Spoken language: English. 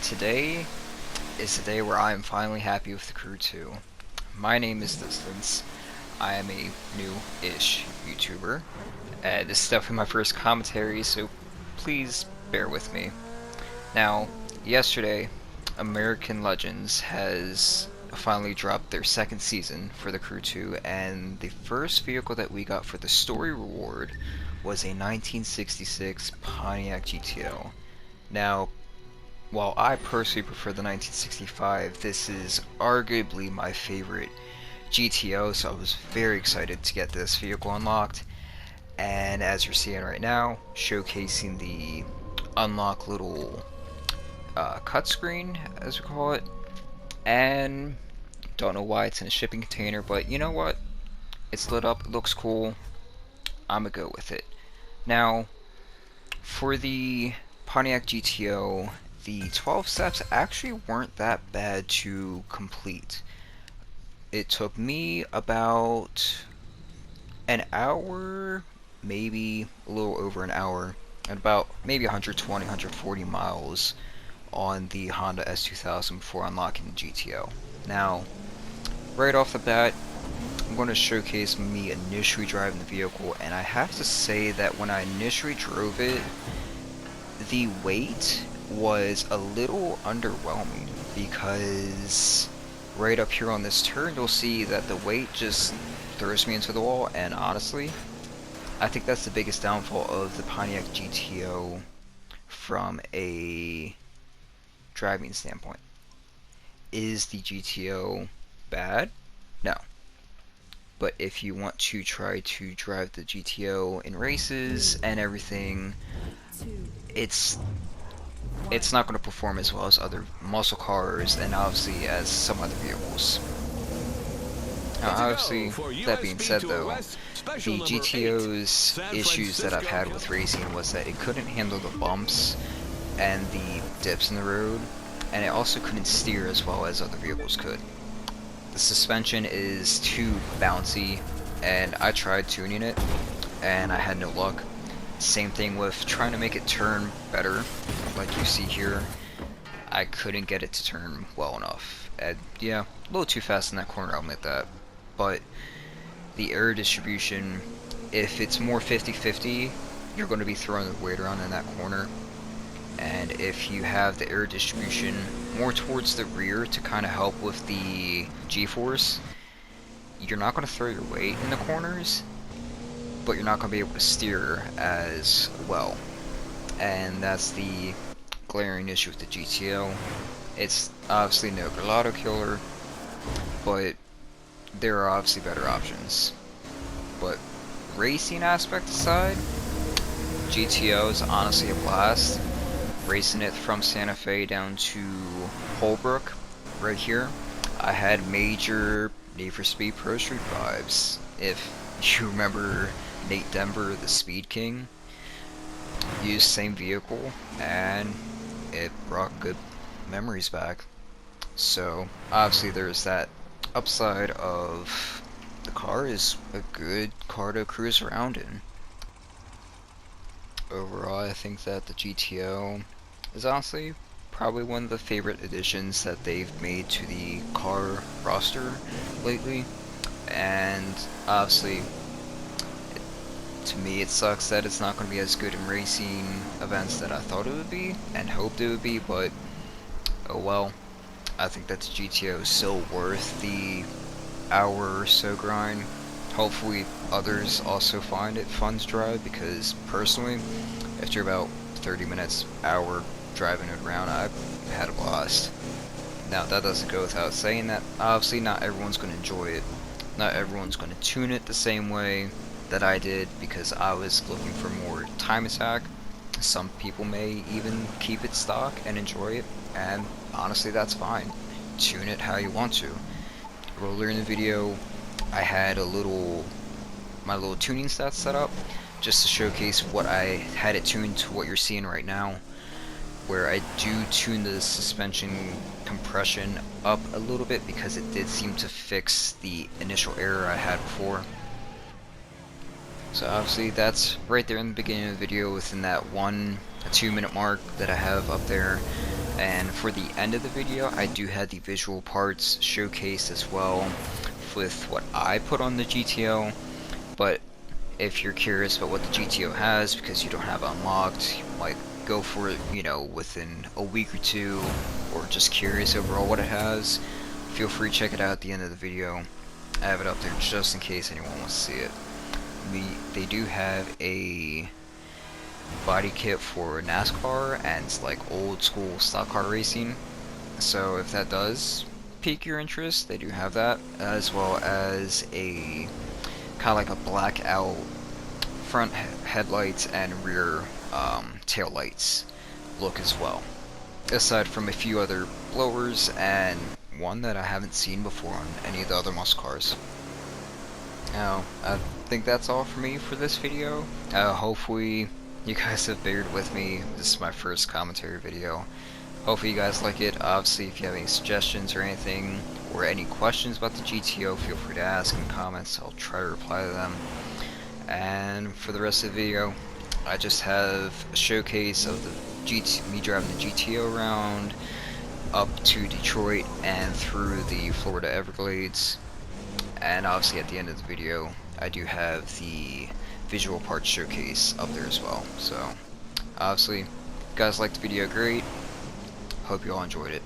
Today is the day where I am finally happy with the Crew 2. My name is Distance. I am a new-ish YouTuber. This is definitely my first commentary, so please bear with me. Now, yesterday, American Legends has finally dropped their second season for the Crew 2, and the first vehicle that we got for the story reward was a 1966 Pontiac GTO. Now, while I personally prefer the 1965, this is arguably my favorite GTO, so I was very excited to get this vehicle unlocked. And as you're seeing right now, showcasing the unlock little cut screen, as we call it. And don't know why it's in a shipping container, but you know what? It's lit up, it looks cool. I'ma go with it. Now, for the Pontiac GTO, the 12 steps actually weren't that bad to complete. It took me about an hour, maybe a little over an hour, and about maybe 120, 140 miles on the Honda S2000 before unlocking the GTO. Now, right off the bat, I'm going to showcase me initially driving the vehicle, and I have to say that when I initially drove it, the weight was a little underwhelming because right up here on this turn you'll see that the weight just throws me into the wall, and honestly I think that's the biggest downfall of the Pontiac GTO from a driving standpoint. Is the GTO bad? No. But if you want to try to drive the GTO in races and everything, it's not going to perform as well as other muscle cars and obviously as some other vehicles. Now, obviously, that being said though, the GTO's issues that I've had with racing was that it couldn't handle the bumps and the dips in the road, and it also couldn't steer as well as other vehicles could. The suspension is too bouncy, and I tried tuning it, and I had no luck. Same thing with trying to make it turn better, like you see here. I couldn't get it to turn well enough. And yeah, a little too fast in that corner, I'll admit that. But the air distribution, if it's more 50-50, you're going to be throwing the weight around in that corner. And if you have the air distribution more towards the rear to kind of help with the G-force, you're not going to throw your weight in the corners, but you're not going to be able to steer as well. And that's the glaring issue with the GTO. It's obviously no Gelato killer, but there are obviously better options. But racing aspect aside, GTO is honestly a blast. Racing it from Santa Fe down to Holbrook, right here, I had major Need for Speed Pro Street vibes. If you remember Nate Denver, the Speed King, used same vehicle, and it brought good memories back. So obviously there's that upside of the car is a good car to cruise around in. Overall, I think that the GTO is honestly probably one of the favorite additions that they've made to the car roster lately, and obviously to me it sucks that it's not going to be as good in racing events that I thought it would be and hoped it would be, but oh well. I think that the GTO is still worth the hour or so grind. Hopefully others also find it fun to drive, because personally, after about 30 minutes, hour driving it around, I've had a blast. Now that doesn't go without saying that obviously not everyone's going to enjoy it. Not everyone's going to tune it the same way that I did, because I was looking for more time attack. Some people may even keep it stock and enjoy it, and honestly that's fine. Tune it how you want to. Earlier in the video, I had my little tuning stats set up just to showcase what I had it tuned to what you're seeing right now, where I do tune the suspension compression up a little bit because it did seem to fix the initial error I had before. So obviously that's right there in the beginning of the video, within that 2 minute mark that I have up there. And for the end of the video, I do have the visual parts showcased as well with what I put on the GTO. But if you're curious about what the GTO has because you don't have it unlocked, you might go for it, you know, within a week or two, or just curious overall what it has, feel free to check it out at the end of the video. I have it up there just in case anyone wants to see it. They do have a body kit for NASCAR and it's like old school stock car racing. So if that does pique your interest, they do have that, as well as a kind of like a blackout front headlights and rear tail lights look as well. Aside from a few other blowers and one that I haven't seen before on any of the other muscle cars. Now, I think that's all for me for this video. Hopefully you guys have bared with me. This is my first commentary video. Hopefully you guys like it. Obviously, if you have any suggestions or anything, or any questions about the GTO, feel free to ask in comments. I'll try to reply to them. And for the rest of the video, I just have a showcase of me driving the GTO around up to Detroit and through the Florida Everglades. And obviously at the end of the video, I do have the visual parts showcase up there as well. So obviously, if you guys liked the video, great. Hope you all enjoyed it.